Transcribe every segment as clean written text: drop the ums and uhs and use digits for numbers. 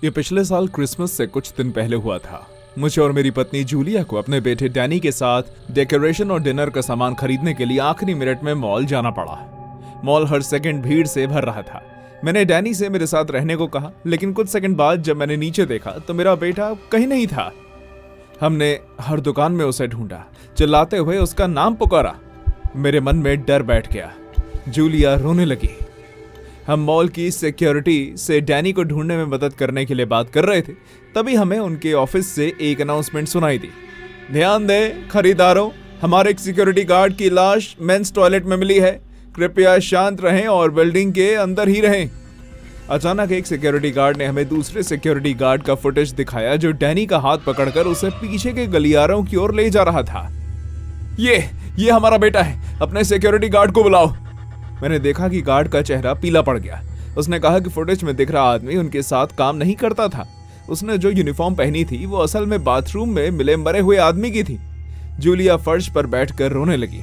ये पिछले साल क्रिसमस से कुछ दिन पहले हुआ था। मुझे और मेरी पत्नी जूलिया को अपने बेटे डैनी के साथ डेकोरेशन और डिनर का सामान खरीदने के लिए आखिरी मिनट में मॉल जाना पड़ा। मॉल हर सेकंड भीड़ से भर रहा था। मैंने डैनी से मेरे साथ रहने को कहा, लेकिन कुछ सेकंड बाद जब मैंने नीचे देखा तो मेरा बेटा कहीं नहीं था। हमने हर दुकान में उसे ढूंढा, चिल्लाते हुए उसका नाम पुकारा। मेरे मन में डर बैठ गया। जूलिया रोने लगी। हम मॉल की सिक्योरिटी से डैनी को ढूंढने में मदद करने के लिए बात कर रहे थे, तभी हमें उनके ऑफिस से एक अनाउंसमेंट सुनाई दी। ध्यान दें खरीदारों, हमारे एक सिक्योरिटी गार्ड की लाश मेंस टॉयलेट में मिली है। कृपया शांत रहें और बिल्डिंग के अंदर ही रहें। अचानक एक सिक्योरिटी गार्ड ने हमें दूसरे सिक्योरिटी गार्ड का फुटेज दिखाया, जो डैनी का हाथ पकड़कर उसे पीछे के गलियारों की ओर ले जा रहा था। ये हमारा बेटा है, अपने सिक्योरिटी गार्ड को बुलाओ। मैंने देखा कि गार्ड का चेहरा पीला पड़ गया। उसने कहा कि फुटेज में दिख रहा आदमी उनके साथ काम नहीं करता था। उसने जो यूनिफॉर्म पहनी थी वो असल में बाथरूम में मिले मरे हुए आदमी की थी। जूलिया फर्श पर बैठकर रोने लगी।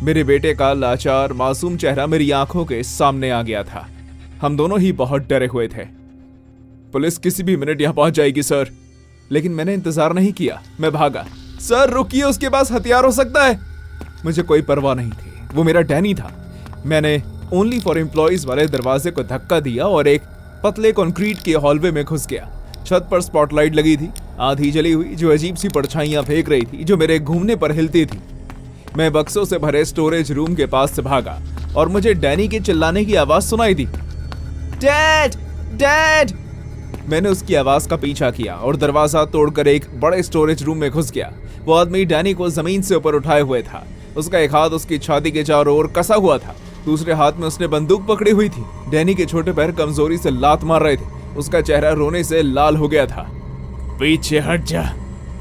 मेरे बेटे का लाचार मासूम चेहरा मेरी आंखों के सामने आ गया था। हम दोनों ही बहुत डरे हुए थे। पुलिस किसी भी मिनट यहाँ पहुंच जाएगी सर। लेकिन मैंने इंतजार नहीं किया, मैं भागा। सर रुकिए, उसके पास हथियार हो सकता है। मुझे कोई परवाह नहीं थी, वो मेरा डैनी था। मैंने ओनली फॉर एम्प्लॉइज वाले दरवाजे को धक्का दिया और एक पतले कंक्रीट के हॉलवे में घुस गया। छत पर स्पॉटलाइट लगी थी, आधी जली हुई, जो अजीब सी परछाइयां फेंक रही थी, जो मेरे घूमने पर हिलती थी। मैं बक्सों से भरे स्टोरेज रूम के पास से भागा और मुझे डैनी के चिल्लाने की आवाज सुनाई दी। Dad, dad! मैंने उसकी आवाज का पीछा किया और दरवाजा तोड़कर एक बड़े स्टोरेज रूम में घुस गया। वो आदमी डैनी को जमीन से ऊपर उठाए हुए था। उसका एक हाथ उसकी छाती के चारों ओर कसा हुआ था, दूसरे हाथ में उसने बंदूक पकड़ी हुई थी। डैनी के छोटे पैर कमजोरी से लात मार रहे थे। उसका चेहरा रोने से लाल हो गया था। पीछे हट जा,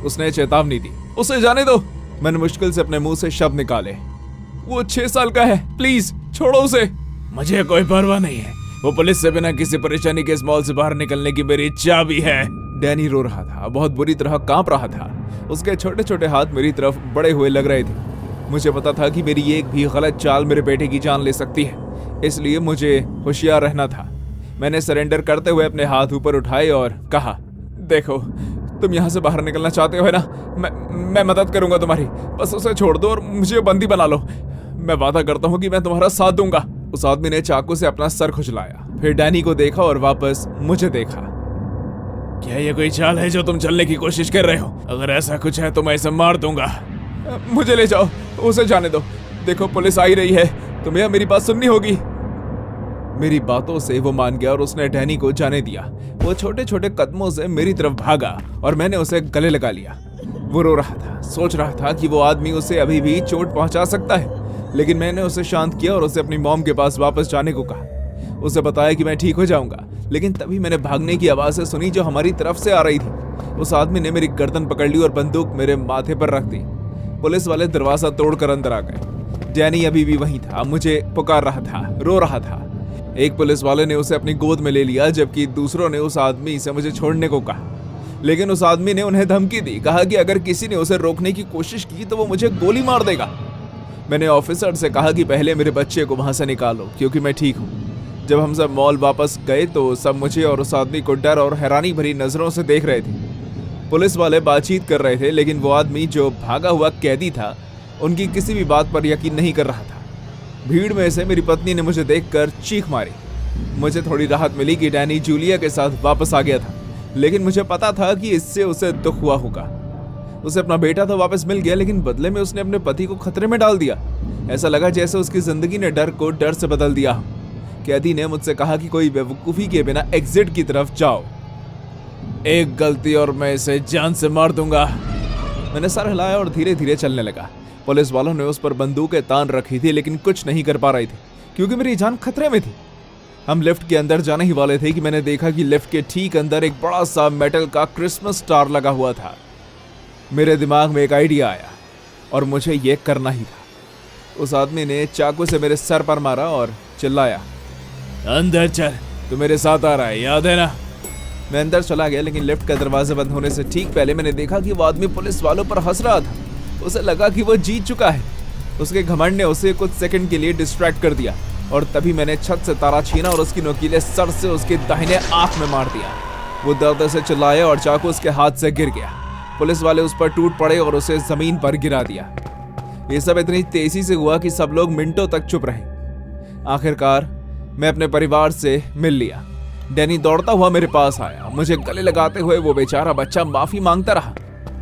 उसने चेतावनी दी। उसे जाने दो, मैंने मुश्किल से अपने मुंह से शब्द निकाले। वो 6 साल का है, प्लीज छोड़ो उसे। मुझे कोई परवाह नहीं है, वो पुलिस से बिना किसी परेशानी के इस मॉल से बाहर निकलने की मेरी चाबी है। डैनी रो रहा था, बहुत बुरी तरह कांप रहा था। उसके छोटे छोटे हाथ मेरी तरफ बड़े हुए लग रहे थे। मुझे पता था कि मेरी एक भी गलत चाल मेरे बेटे की जान ले सकती है, इसलिए मुझे होशियार रहना था। मैंने सरेंडर करते हुए अपने हाथ ऊपर उठाए और कहा, देखो तुम यहाँ से बाहर निकलना चाहते हो है ना, मैं मदद करूंगा तुम्हारी। बस उसे छोड़ दो और मुझे बंदी बना लो। मैं वादा करता हूँ कि मैं तुम्हारा साथ दूंगा। उस आदमी ने चाकू से अपना सर खुजलाया, फिर डैनी को देखा और वापस मुझे देखा। क्या ये कोई चाल है जो तुम चलने की कोशिश कर रहे हो? अगर ऐसा कुछ है तो मैं इसे मार दूंगा। मुझे ले जाओ, उसे जाने दो। देखो पुलिस आ ही रही है, तुम्हें मेरी बात सुननी होगी। मेरी बातों से वो मान गया और उसने डैनी को जाने दिया। वो छोटे छोटे कदमों से मेरी तरफ भागा और मैंने उसे गले लगा लिया। वो रो रहा था, सोच रहा था कि वो आदमी उसे अभी भी चोट पहुंचा सकता है। लेकिन मैंने उसे शांत किया और उसे अपनी मॉम के पास वापस जाने को कहा। उसे बताया कि मैं ठीक हो जाऊंगा। लेकिन तभी मैंने भागने की आवाज़ें सुनी जो हमारी तरफ से आ रही थी। उस आदमी ने मेरी गर्दन पकड़ ली और बंदूक मेरे माथे पर रख दी। पुलिस वाले दरवाजा तोड़कर अंदर आ गए। डैनी अभी भी वहीं था, मुझे पुकार रहा था, रो रहा था। एक पुलिस वाले ने उसे अपनी गोद में ले लिया, जबकि दूसरों ने उस आदमी से मुझे छोड़ने को कहा। लेकिन उस आदमी ने उन्हें धमकी दी, कहा कि अगर किसी ने उसे रोकने की कोशिश की तो वो मुझे गोली मार देगा। मैंने ऑफिसर से कहा कि पहले मेरे बच्चे को वहां से निकालो, क्योंकि मैं ठीक हूँ। जब हम सब मॉल वापस गए तो सब मुझे और उस आदमी को डर और हैरानी भरी नजरों से देख रहे थे। पुलिस वाले बातचीत कर रहे थे, लेकिन वो आदमी जो भागा हुआ कैदी था उनकी किसी भी बात पर यकीन नहीं कर रहा था। भीड़ में से मेरी पत्नी ने मुझे देखकर चीख मारी। मुझे थोड़ी राहत मिली कि डैनी जूलिया के साथ वापस आ गया था, लेकिन मुझे पता था कि इससे उसे दुख हुआ होगा। उसे अपना बेटा तो वापस मिल गया, लेकिन बदले में उसने अपने पति को खतरे में डाल दिया। ऐसा लगा जैसे उसकी जिंदगी ने डर को डर से बदल दिया। कैदी ने मुझसे कहा कि कोई बेवकूफ़ी के बिना एग्जिट की तरफ जाओ। एक गलती और मैं इसे जान से मार दूंगा। मैंने सर हिलाया और धीरे धीरे चलने लगा। पुलिस वालों ने उस पर बंदूकें तान रखी थी, लेकिन कुछ नहीं कर पा रही थी, क्योंकि मेरी जान खतरे में थी। हम लिफ्ट के अंदर जाने ही वाले थे कि मैंने देखा कि लिफ्ट के ठीक अंदर एक बड़ा सा मेटल का क्रिसमस स्टार लगा हुआ था। मेरे दिमाग में एक आइडिया आया और मुझे ये करना ही था। उस आदमी ने चाकू से मेरे सर पर मारा और चिल्लाया, अंदर चल, तू मेरे साथ आ रहा है, याद है ना? मैं अंदर चला गया, लेकिन लिफ्ट का दरवाजा बंद होने से ठीक पहले मैंने देखा कि वो आदमी पुलिस वालों पर हंस रहा था। उसे लगा कि वो जीत चुका है। उसके घमंड ने उसे कुछ सेकंड के लिए डिस्ट्रैक्ट कर दिया और तभी मैंने छत से तारा छीना और उसकी नोकीले सर से उसके दाहिने आंख में मार दिया। वो दर्द से चिल्लाया और चाकू उसके हाथ से गिर गया। पुलिस वाले उस पर टूट पड़े और उसे जमीन पर गिरा दिया। ये सब इतनी तेजी से हुआ कि सब लोग मिनटों तक चुप रहे। आखिरकार मैं अपने परिवार से मिल लिया। डैनी दौड़ता हुआ मेरे पास आया। मुझे गले लगाते हुए वो बेचारा बच्चा माफी मांगता रहा।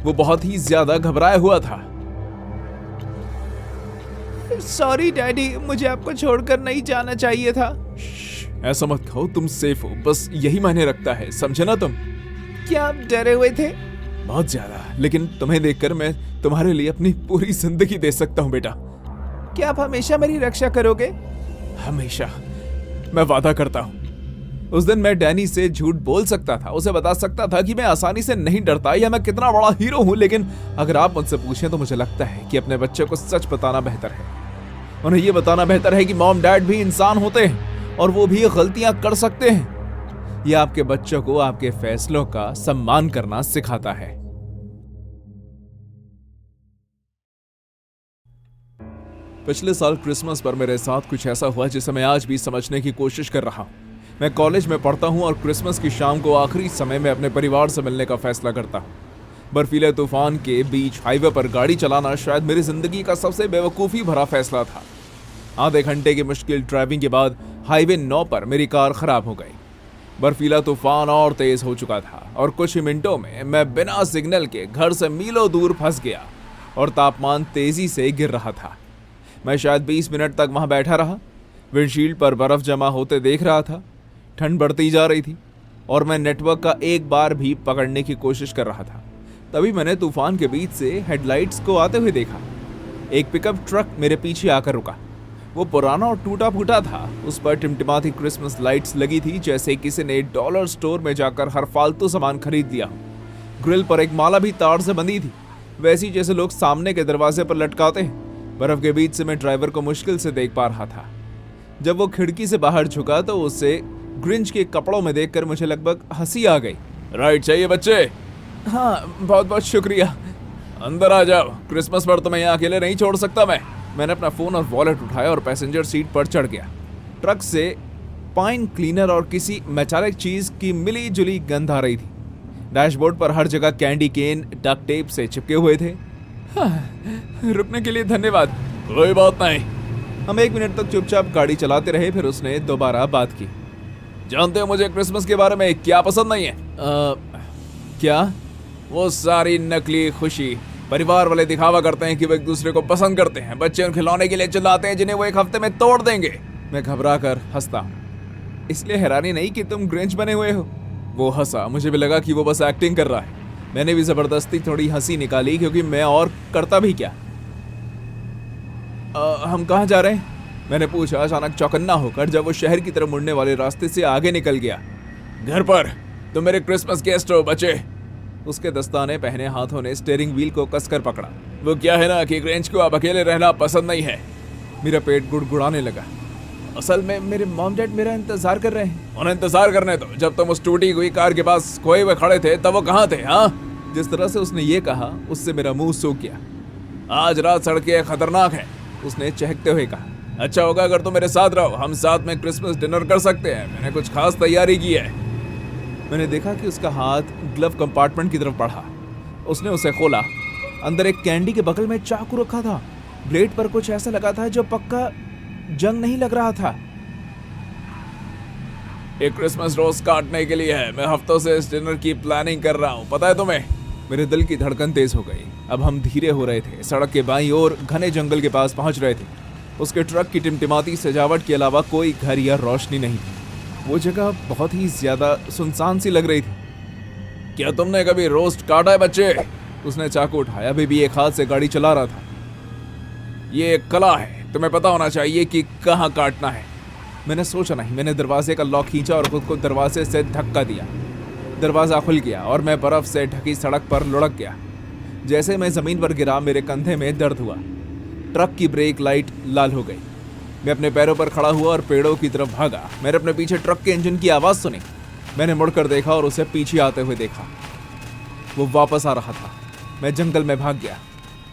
वो बहुत ही ज्यादा घबराया हुआ था। सॉरी डैडी, मुझे आपको छोड़कर नहीं जाना चाहिए था। ऐसा मत कहो, तुम सेफ हो, बस यही मायने रखता है, समझे ना तुम? क्या आप डरे हुए थे? बहुत ज्यादा, लेकिन तुम्हें देखकर मैं तुम्हारे लिए अपनी पूरी जिंदगी दे सकता हूँ बेटा। क्या आप हमेशा मेरी रक्षा करोगे? हमेशा, मैं वादा करता हूँ। उस दिन मैं डैनी से झूठ बोल सकता था, उसे बता सकता था कि मैं आसानी से नहीं डरता या मैं कितना बड़ा हीरो हूं, लेकिन अगर आप मुझसे पूछें तो मुझे लगता है कि अपने बच्चे को सच बताना बेहतर है। उन्हें यह बताना बेहतर है कि मॉम डैड भी इंसान होते हैं और वो भी गलतियां कर सकते हैं। यह आपके बच्चों को आपके फैसलों का सम्मान करना सिखाता है। पिछले साल क्रिसमस पर मेरे साथ कुछ ऐसा हुआ जिसे मैं आज भी समझने की कोशिश कर रहा हूं। मैं कॉलेज में पढ़ता हूं और क्रिसमस की शाम को आखिरी समय में अपने परिवार से मिलने का फैसला करता हूं। बर्फीले तूफान के बीच हाईवे पर गाड़ी चलाना शायद मेरी जिंदगी का सबसे बेवकूफ़ी भरा फैसला था। आधे घंटे की मुश्किल ड्राइविंग के बाद हाईवे 9 पर मेरी कार खराब हो गई। बर्फीला तूफान और तेज हो चुका था और कुछ ही मिनटों में मैं बिना सिग्नल के घर से मीलों दूर फंस गया और तापमान तेजी से गिर रहा था। मैं शायद 20 मिनट तक वहां बैठा रहा, विंडशील्ड पर बर्फ जमा होते देख रहा था। ठंड बढ़ती जा रही थी और मैं नेटवर्क का एक बार भी पकड़ने की कोशिश कर रहा था। तभी मैंने तूफान के बीच से हेडलाइट्स को आते हुए देखा। एक पिकअप ट्रक मेरे पीछे आकर रुका। वो पुराना और टूटा फूटा था। उस पर टिमटिमाती क्रिसमस लाइट्स लगी थी, जैसे किसी ने डॉलर स्टोर में जाकर हर फालतू सामान खरीद लिया। ग्रिल पर एक माला भी तार से बंधी थी, वैसी जैसे लोग सामने के दरवाजे पर लटकाते हैं। बर्फ के बीच से मैं ड्राइवर को मुश्किल से देख पा रहा था। जब वो खिड़की से बाहर झुका तो उसे ग्रिंच के कपड़ों में देखकर मुझे लगभग हंसी आ गई। राइड चाहिए बच्चे? हाँ, बहुत बहुत शुक्रिया। अंदर आ जाओ, क्रिसमस पर तुम्हें यहाँ अकेले नहीं छोड़ सकता मैं। मैंने अपना फोन और वॉलेट उठाया और पैसेंजर सीट पर चढ़ गया। ट्रक से पाइन क्लीनर और किसी मेटालिक चीज की मिली जुली गंध आ रही थी। डैशबोर्ड पर हर जगह कैंडी केन डक टेप से चिपके हुए थे। हाँ, रुकने के लिए धन्यवाद। कोई बात नहीं। हम 1 मिनट तक चुपचाप गाड़ी चलाते रहे, फिर उसने दोबारा बात की। जानते हो मुझे क्रिसमस के बारे में क्या पसंद नहीं है? क्या? वो सारी नकली खुशी। परिवार वाले दिखावा करते हैं कि वो एक दूसरे को पसंद करते हैं। बच्चे उन खिलौने के लिए चिल्लाते हैं जिन्हें वो 1 हफ्ते में तोड़ देंगे। मैं घबरा कर हंसता हूँ। इसलिए हैरानी नहीं कि तुम ग्रिंच बने हुए हो। वो हंसा। मुझे भी लगा कि वो बस एक्टिंग कर रहा है। मैंने भी जबरदस्ती थोड़ी हंसी निकाली, क्योंकि मैं और करता भी क्या। हम कहाँ जा रहे हैं? मैंने पूछा, अचानक चौकन्ना होकर, जब वो शहर की तरफ मुड़ने वाले रास्ते से आगे निकल गया। घर पर। तुम मेरे क्रिसमस गेस्ट हो बच्चे। उसके दस्ताने पहने हाथों ने स्टीयरिंग व्हील को कसकर पकड़ा। वो क्या है ना कि ग्रिंच को अब अकेले रहना पसंद नहीं है। मेरा पेट गुड़गुड़ाने लगा। असल में मेरे मॉम डैड मेरा इंतजार कर रहे हैं। उन्हें इंतजार करने दो। जब तुम उस टूटी हुई कार के पास खोए हुए खड़े थे तब वो कहाँ थे? हाँ? जिस तरह से उसने ये कहा, उससे मेरा मुंह सूख गया। आज रात सड़कें खतरनाक है, उसने चहकते हुए कहा। अच्छा होगा अगर तुम मेरे साथ रहो, हम साथ में क्रिसमस डिनर कर सकते हैं। मैंने कुछ खास तैयारी की है। मैंने देखा कि उसका हाथ ग्लव कंपार्टमेंट की तरफ बढ़ा। उसने उसे खोला। अंदर एक कैंडी के बगल में चाकू रखा था। ब्लेड पर कुछ ऐसा लगा था जो पक्का जंग नहीं लग रहा था। एक क्रिसमस रोज काटने के लिए है। मैं हफ्तों से इस डिनर की प्लानिंग कर रहा हूँ, पता है तुम्हें? मेरे दिल की धड़कन तेज हो गई। अब हम धीरे हो रहे थे। सड़क के बाईं ओर घने जंगल के पास पहुंच रहे थे। उसके ट्रक की टिमटिमाती सजावट के अलावा कोई घर या रोशनी नहीं थी। वो जगह बहुत ही ज्यादा सुनसान सी लग रही थी। क्या तुमने कभी रोस्ट काटा है बच्चे? उसने चाकू उठाया। अभी भी एक हाथ से गाड़ी चला रहा था। ये एक कला है, तुम्हें पता होना चाहिए कि कहाँ काटना है। मैंने सोचा नहीं। मैंने दरवाजे का लॉक खींचा और खुद को दरवाजे से धक्का दिया। दरवाजा खुल गया और मैं बर्फ से ढकी सड़क पर लुढ़क गया। जैसे मैं जमीन पर गिरा, मेरे कंधे में दर्द हुआ। ट्रक की ब्रेक लाइट लाल हो गई। मैं अपने पैरों पर खड़ा हुआ और पेड़ों की तरफ भागा। मैंने अपने पीछे ट्रक के इंजन की आवाज़ सुनी। मैंने मुड़कर देखा और उसे पीछे आते हुए देखा। वो वापस आ रहा था। मैं जंगल में भाग गया।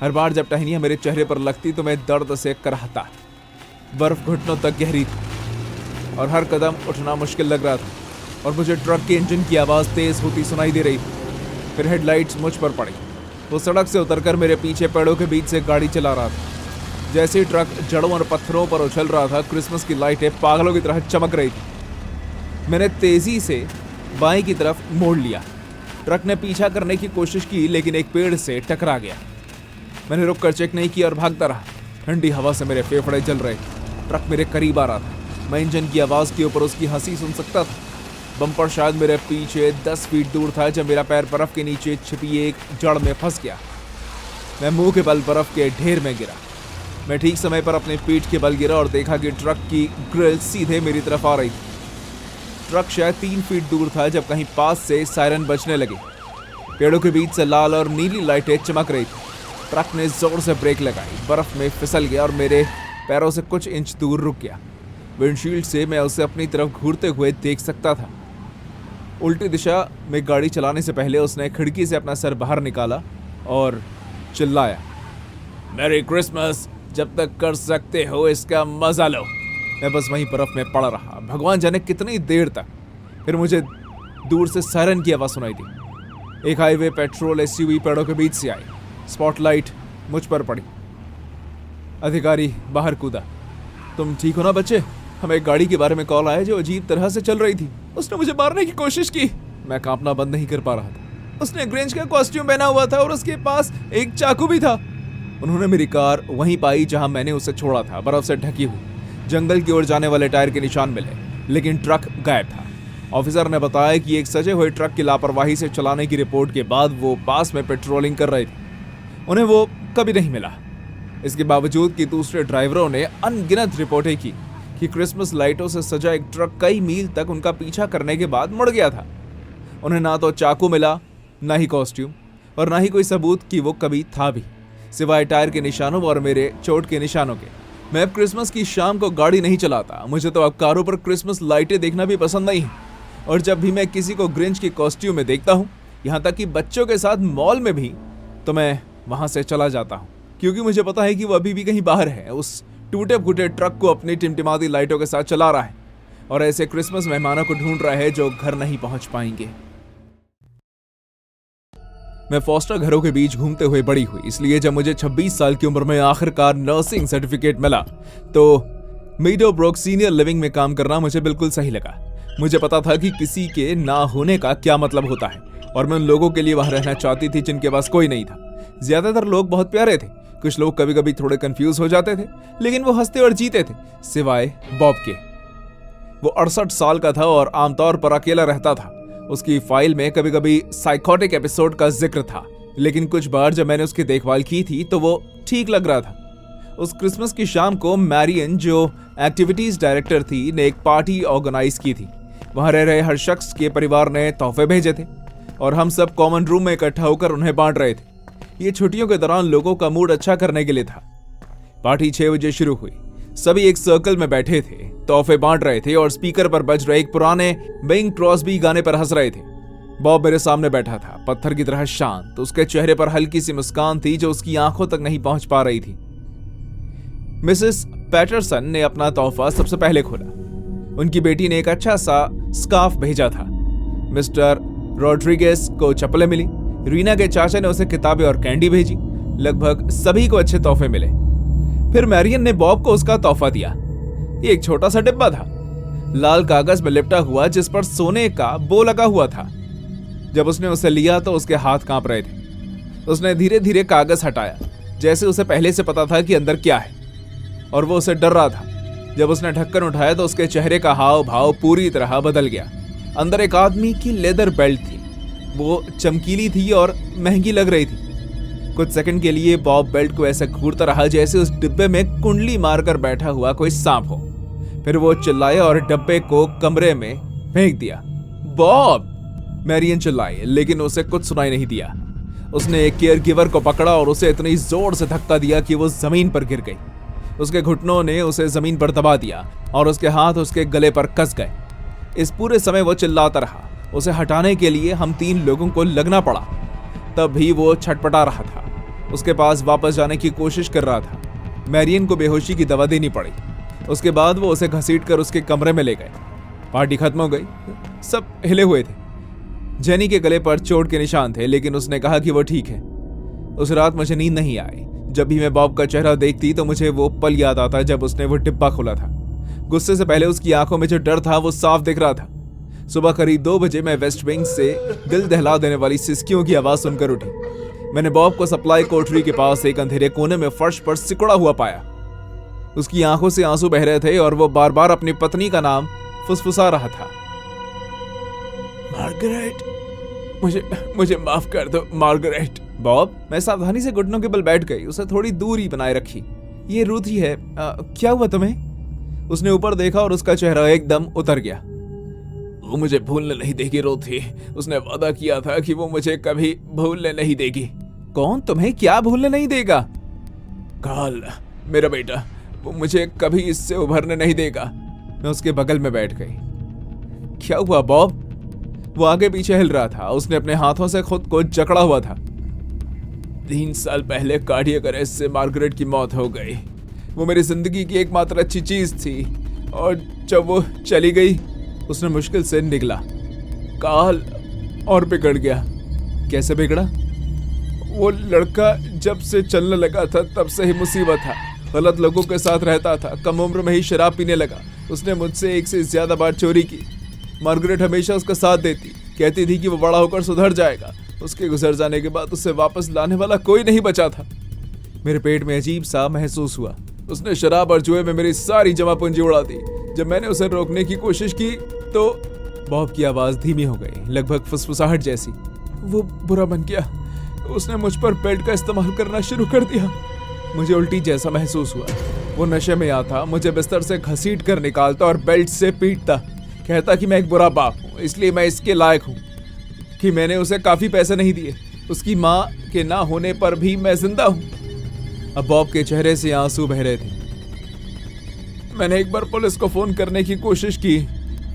हर बार जब टहनियाँ मेरे चेहरे पर लगती तो मैं दर्द से कराहता। बर्फ घुटनों तक गहरी थी और हर कदम उठना मुश्किल लग रहा था। और मुझे ट्रक के इंजन की आवाज़ तेज होती सुनाई दे रही थी। फिर हेडलाइट्स मुझ पर पड़ी। वो सड़क से उतरकर मेरे पीछे पेड़ों के बीच से गाड़ी चला रहा था। जैसे ही ट्रक जड़ों और पत्थरों पर उछल रहा था, क्रिसमस की लाइटें पागलों की तरह चमक रही थी। मैंने तेजी से बाएं की तरफ मोड़ लिया। ट्रक ने पीछा करने की कोशिश की, लेकिन एक पेड़ से टकरा गया। मैंने रुककर चेक नहीं किया और भागता रहा। ठंडी हवा से मेरे फेफड़े जल रहे। ट्रक मेरे करीब आ रहा था। मैं इंजन की आवाज़ के ऊपर उसकी हंसी सुन सकता था। बम्पर शायद मेरे पीछे 10 फीट दूर था जब मेरा पैर बर्फ के नीचे छिपी एक जड़ में फंस गया। मैं मुंह के बल बर्फ के ढेर में गिरा। मैं ठीक समय पर अपने पीठ के बल गिरा और देखा कि ट्रक की ग्रिल सीधे मेरी तरफ आ रही थी। ट्रक शायद 3 फीट दूर था जब कहीं पास से सायरन बजने लगे। पेड़ों के बीच से लाल और नीली लाइटें चमक रही थी। ट्रक ने जोर से ब्रेक लगाई, बर्फ में फिसल गया और मेरे पैरों से कुछ इंच दूर रुक गया। विंडशील्ड से मैं उसे अपनी तरफ घूरते हुए देख सकता था। उल्टी दिशा में गाड़ी चलाने से पहले उसने खिड़की से अपना सर बाहर निकाला और चिल्लाया, मैरी क्रिसमस, जब तक कर सकते हो इसका मजा लो। मैं बस वहीं बर्फ में पड़ा रहा, भगवान जाने कितनी देर तक। फिर मुझे दूर से सायरन की आवाज़ सुनाई दी। एक हाईवे पेट्रोल एसयूवी पेड़ों के बीच से आई। स्पॉटलाइट मुझ पर पड़ी। अधिकारी बाहर कूदा। तुम ठीक हो ना बच्चे? हमें एक गाड़ी के बारे में कॉल आया जो अजीब तरह से चल रही थी। उसने मुझे मारने की कोशिश की। मैं कांपना बंद नहीं कर पा रहा था। उसने ग्रिंच का कॉस्ट्यूम पहना हुआ था और उसके पास एक चाकू भी था। उन्होंने मेरी कार वहीं पाई जहां मैंने उसे छोड़ा था, बर्फ से ढकी हुई। जंगल की ओर जाने वाले टायर के निशान मिले, लेकिन ट्रक गायब था। ऑफिसर ने बताया कि एक सजे हुए ट्रक की लापरवाही से चलाने की रिपोर्ट के बाद वो पास में पेट्रोलिंग कर रहे थे। उन्हें वो कभी नहीं मिला। इसके बावजूद कि दूसरे ड्राइवरों ने अनगिनत रिपोर्टें की कि क्रिसमस लाइटों से सजा एक ट्रक कई मील तक उनका पीछा करने के बाद मुड़ गया था। उन्हें ना तो चाकू मिला, ना ही कॉस्ट्यूम, और ना ही कोई सबूत कि वो कभी था भी, सिवाय टायर के निशानों और मेरे चोट के निशानों के। मैं अब क्रिसमस की शाम को गाड़ी नहीं चलाता। मुझे तो अब कारों पर क्रिसमस लाइटें देखना भी पसंद नहीं है। और जब भी मैं किसी को ग्रिंच की कॉस्ट्यूम में देखता हूँ, यहाँ तक कि बच्चों के साथ मॉल में भी, तो मैं वहां से चला जाता हूँ, क्योंकि मुझे पता है कि वो अभी भी कहीं बाहर है, उस टूटे फूटे ट्रक को अपनी टिमटिमाती लाइटों के साथ चला रहा है और ऐसे क्रिसमस मेहमानों को ढूंढ रहा है जो घर नहीं पहुंच पाएंगे। मैं फॉस्टर घरों के बीच घूमते हुए बड़ी हुई, इसलिए जब मुझे 26 साल की उम्र में आखिरकार नर्सिंग सर्टिफिकेट मिला तो मीडोब्रोक सीनियर लिविंग में काम करना मुझे बिल्कुल सही लगा। मुझे पता था कि किसी के ना होने का क्या मतलब होता है, और मैं उन लोगों के लिए वहां रहना चाहती थी जिनके पास कोई नहीं था। ज्यादातर लोग बहुत प्यारे थे, कुछ लोग कभी कभी थोड़े कंफ्यूज हो जाते थे, लेकिन वो हंसते और जीते थे, सिवाय बॉब के। वो 68 साल का था और आमतौर पर अकेला रहता था। उसकी फाइल में कभी कभी साइकोटिक एपिसोड का जिक्र था, लेकिन कुछ बार जब मैंने उसकी देखभाल की थी तो वो ठीक लग रहा था। उस क्रिसमस की शाम को मैरियन, जो एक्टिविटीज डायरेक्टर थी, ने एक पार्टी ऑर्गेनाइज की थी। वहां रह रहे हर शख्स के परिवार ने तोहफे भेजे थे और हम सब कॉमन रूम में इकट्ठा होकर उन्हें बांट रहे थे। ये छुट्टियों के दौरान लोगों का मूड अच्छा करने के लिए था। पार्टी 6 बजे शुरू हुई। सभी एक सर्कल में बैठे थे, तोहफे बांट रहे थे और स्पीकर पर बज रहे एक पुराने बिंग क्रॉस्बी गाने पर हंस रहे थे। बॉब मेरे सामने बैठा था, पत्थर की तरह शांत। उसके चेहरे पर हल्की सी मुस्कान थी जो उसकी आंखों तक नहीं पहुंच पा रही थी। मिसेस पैटरसन ने अपना तोहफा सबसे पहले खोला। उनकी बेटी ने एक अच्छा सा स्कार्फ भेजा था। मिस्टर रॉड्रिगेज को चप्पलें मिली। रीना के चाचा ने उसे किताबें और कैंडी भेजी। लगभग सभी को अच्छे तोहफे मिले। फिर मैरियन ने बॉब को उसका तोहफा दिया। ये एक छोटा सा डिब्बा था, लाल कागज में लिपटा हुआ, जिस पर सोने का बो लगा हुआ था। जब उसने उसे लिया तो उसके हाथ कांप रहे थे। उसने धीरे धीरे कागज हटाया, जैसे उसे पहले से पता था कि अंदर क्या है, और वो उसे डर रहा था। जब उसने ढक्कन उठाया तो उसके चेहरे का हाव भाव पूरी तरह बदल गया। अंदर एक आदमी की लेदर बेल्ट थी। वो चमकीली थी और महंगी लग रही थी। कुछ सेकंड के लिए बॉब बेल्ट को ऐसा घूरता रहा जैसे उस डिब्बे में कुंडली मारकर बैठा हुआ कोई सांप हो। फिर वो चिल्लाया और डब्बे को कमरे में फेंक दिया। बॉब! मैरियन चिल्लाई, लेकिन उसे कुछ सुनाई नहीं दिया। उसने एक केयर गिवर को पकड़ा और उसे इतनी जोर से धक्का दिया कि वो जमीन पर गिर गई। उसके घुटनों ने उसे जमीन पर दबा दिया और उसके हाथ उसके गले पर कस गए। इस पूरे समय वो चिल्लाता रहा। उसे हटाने के लिए हम 3 लोगों को लगना पड़ा। तब भी वो छटपटा रहा था। उसके पास वापस जाने की कोशिश कर रहा था। मैरियन को बेहोशी की दवा देनी पड़ी। उसके बाद वो उसे घसीटकर उसके कमरे में ले गए। पार्टी खत्म हो गई, सब हिले हुए थे। जेनी के गले पर चोट के निशान थे, लेकिन उसने कहा कि वो ठीक है। उस रात मुझे नींद नहीं आई। जब भी मैं बॉब का चेहरा देखती तो मुझे वो पल याद आता जब उसने वो डिब्बा खोला था। गुस्से से पहले उसकी आंखों में जो डर था वो साफ दिख रहा था। सुबह करीब 2 बजे मैं वेस्ट विंग से दिल दहला देने वाली सिसकियों की आवाज सुनकर उठी। मैंने बॉब को सप्लाई कोठरी के पास एक अंधेरे कोने में फर्श पर सिकुड़ा हुआ पाया। उसकी आंखों से आंसू बह रहे थे और वो बार बार अपनी पत्नी का नाम फुसफुसा रहा था। मार्गरेट, मुझे माफ कर दो मार्गरेट। बॉब, मैं सावधानी से घुटनों के बल बैठ गई, उसे थोड़ी दूरी बनाए रखी। ये रूथी है, क्या हुआ तुम्हें? उसने ऊपर देखा और उसका चेहरा एकदम उतर गया। वो मुझे भूलने नहीं देगी रूथी, उसने वादा किया था कि वो मुझे कभी भूलने नहीं देगी। कौन तुम्हें क्या भूलने नहीं देगा? कार्ल, मेरा बेटा, वो मुझे कभी इससे उभरने नहीं देगा। मैं उसके बगल में बैठ गई। क्या हुआ बॉब? वो आगे पीछे हिल रहा था, उसने अपने हाथों से खुद को जकड़ा हुआ था। 3 साल पहले कार्डियक अरेस्ट से मार्गरेट की मौत हो गई। वो मेरी जिंदगी की एकमात्र अच्छी चीज थी, और जब वो चली गई, उसने मुश्किल से निकला। काल और बिगड़ गया। कैसे बिगड़ा? वो लड़का जब से चलने लगा था तब से ही मुसीबत था। गलत लोगों के साथ रहता था, कम उम्र में ही शराब पीने लगा। उसने मुझसे 1 से ज्यादा बार चोरी की। मार्गरेट हमेशा उसका साथ देती, कहती थी कि वो बड़ा होकर सुधर जाएगा। उसके गुजर जाने के बाद उसे वापस लाने वाला कोई नहीं बचा था। मेरे पेट में अजीब सा महसूस हुआ। उसने शराब और जुए में मेरी सारी जमा पूंजी उड़ा दी। जब मैंने उसे रोकने की कोशिश की तो बॉब की आवाज धीमी हो गई, लगभग फुसफुसाहट जैसी। वो बुरा बन गया। उसने मुझ पर बेल्ट का इस्तेमाल करना शुरू कर दिया। मुझे उल्टी जैसा महसूस हुआ। वो नशे में आता, मुझे बिस्तर से घसीट कर निकालता और बेल्ट से पीटता। कहता कि मैं एक बुरा बाप हूँ, इसलिए मैं इसके लायक हूँ, कि मैंने उसे काफी पैसे नहीं दिए। उसकी माँ के ना होने पर भी मैं जिंदा हूँ। अब बॉब के चेहरे से आंसू बह रहे थे। मैंने एक बार पुलिस को फोन करने की कोशिश की।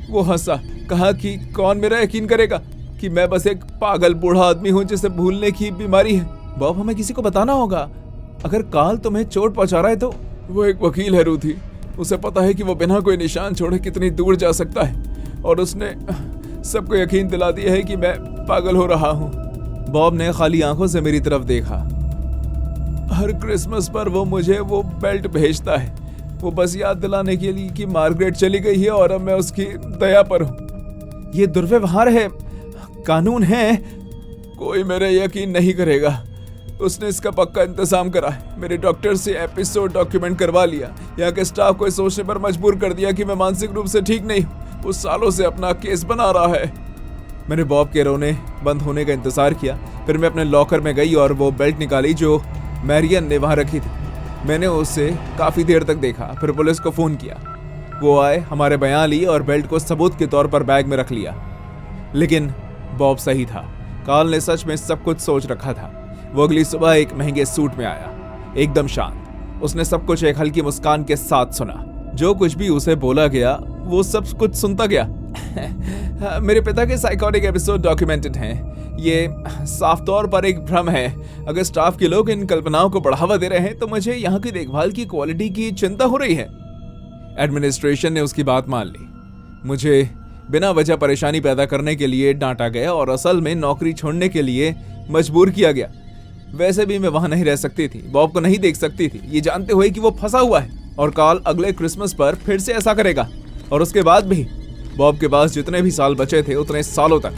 वो हंसा, कहा कि कौन मेरा यकीन करेगा कि मैं बस एक पागल बूढ़ा आदमी हूँ जिसे भूलने की बीमारी है। बॉब, हमें किसी को बताना होगा। अगर काल तुम्हें चोट पहुंचा रहा है तो। वो एक वकील है रूथी, उसे पता है कि वो बिना कोई निशान छोड़े कितनी दूर जा सकता है, और उसने सबको यकीन दिला दिया है कि मैं पागल हो रहा हूँ। बॉब ने खाली आंखों से मेरी तरफ देखा। हर क्रिसमस पर वो मुझे वो बेल्ट भेजता है, वो बस याद दिलाने के लिए कि मार्गरेट चली गई है और अब मैं उसकी दया पर हूँ। ये दुर्व्यवहार है, कानून है। कोई मेरा यकीन नहीं करेगा। उसने इसका पक्का इंतजाम करा है। मेरे डॉक्टर से एपिसोड डॉक्यूमेंट करवा लिया। यहाँ के स्टाफ को सोचने पर मजबूर कर दिया कि मैं मानसिक रूप से ठीक नहीं हूँ। वो सालों से अपना केस बना रहा है। मैंने बॉब के रोने बंद होने का इंतजार किया। फिर मैं अपने लॉकर में गई और वो बेल्ट निकाली जो मैरियन ने वहां रखी थी। मैंने उसे काफी देर तक देखा, फिर पुलिस को फोन किया। वो आए, हमारे बयान लिए और बेल्ट को सबूत के तौर पर बैग में रख लिया। लेकिन बॉब सही था। कार्ल ने सच में सब कुछ सोच रखा था। वो अगली सुबह एक महंगे सूट में आया, एकदम शांत। उसने सब कुछ एक हल्की मुस्कान के साथ सुना। जो कुछ भी उसे बोला गया वो सब कुछ सुनता गया। मेरे पिता के साइकोटिक एपिसोड डॉक्यूमेंटेड हैं। ये साफ तौर पर एक भ्रम है। अगर स्टाफ के लोग इन कल्पनाओं को बढ़ावा दे रहे हैं तो मुझे यहाँ की देखभाल की क्वालिटी की चिंता हो रही है। एडमिनिस्ट्रेशन ने उसकी बात मान ली। मुझे बिना वजह परेशानी पैदा करने के लिए डांटा गया और असल में नौकरी छोड़ने के लिए मजबूर किया गया। वैसे भी मैं वहां नहीं रह सकती थी, बॉब को नहीं देख सकती थी, ये जानते हुए कि वो फंसा हुआ है और कार्ल अगले क्रिसमस पर फिर से ऐसा करेगा। और उसके बाद भी बॉब के पास जितने भी साल बचे थे उतने सालों तक।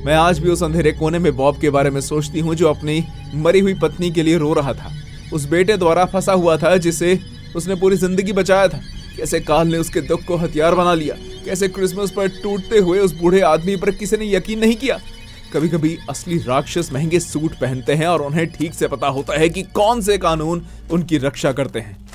मैं आज भी उस अंधेरे कोने में बॉब के बारे में सोचती हूँ जो अपनी मरी हुई पत्नी के लिए रो रहा था, उस बेटे द्वारा फंसा हुआ था जिसे उसने पूरी जिंदगी बचाया था। कैसे कार्ल ने उसके दुख को हथियार बना लिया, कैसे क्रिसमस पर टूटते हुए उस बूढ़े आदमी पर किसी ने यकीन नहीं किया। कभी कभी असली राक्षस महंगे सूट पहनते हैं और उन्हें ठीक से पता होता है कि कौन से कानून उनकी रक्षा करते हैं।